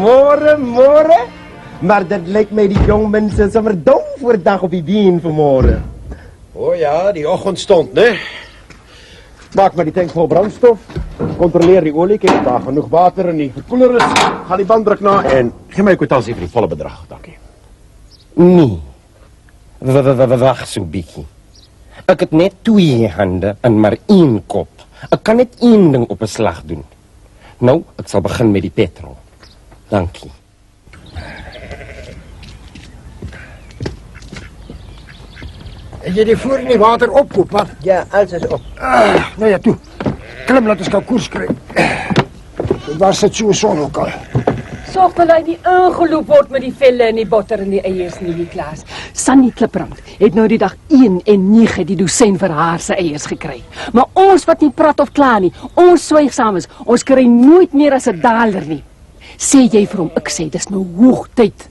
Môre. Maar dat lijkt mij die jongmensen sommer dom voor dag op die been vanmorgen. Oh ja, die ochtendstond, né? Maak maar die tank vol brandstof. Controleer die olie, kijk of daar genoeg water en die verkoeler is. Ga die banddruk na en geef mij kwitansie voor die volle bedrag, dankie. Nee. Wacht zo'n bietjie. Ek het net 2 hande en maar 1 kop. Ek kan net 1 ding op 'n slag doen. Nou, ek sal begin met die petrol. Dankie. En jy die voor in die water opkoop, man? Ja, alles is op. Nou ja, toe. Klim, laat ons gou koers kry. Waar sit so 'n son ook al? Sorg dat hy nie ingeloop word met die velle en die botter en die eiers nie, die Klaas. Sannie Kliprand het nou die dag 1 en 9 die dosyn vir haar se eiers gekry. Maar ons wat nie praat of kla nie, ons swygsaam is, ons kry nooit meer as 'n $1 nie. Sê jy vir hom, ek sê, dis nou hoog tyd.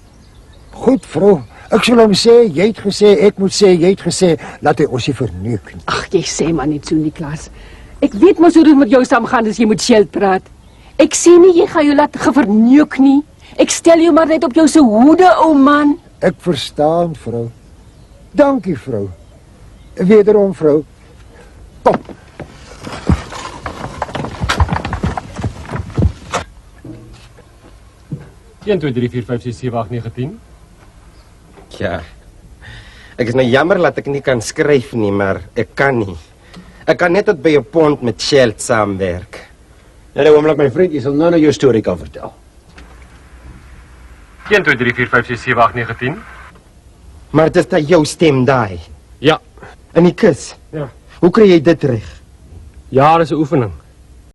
Goed, vrou. Ek sal hom sê, jy het gesê, ek moet sê, jy het gesê, laat hy ons nie verneuk nie. Ag, jy sê maar net so, Niklaas. Ek weet mos hoe dit met jou saamgaan as jy moet Sheld praat. Ek sê nie jy gaan jou laat geverneuk nie. Ek stel jou maar net op jou se hoede, ou man. Ek verstaan, vrou. Dankie, vrou. Wederom, vrou. Kom. Een, 2, 3, 4, 5, 6, 7, 8, 9, 10. Ja. Ek is nou jammer dat ek nie kan skryf nie, maar ek kan nie. Ek kan net tot by 'n pond met Sheld saamwerk. Ja, die oomlik, my vriend, jy sal nou jou storie kan vertel. 1, 2, 3, 4, 5, 6, 7, 8, 9, 10. Maar dis dat jou stem daai. Ja. In die kus. Ja. Hoe kry jy dit reg? Ja, dis 'n oefening.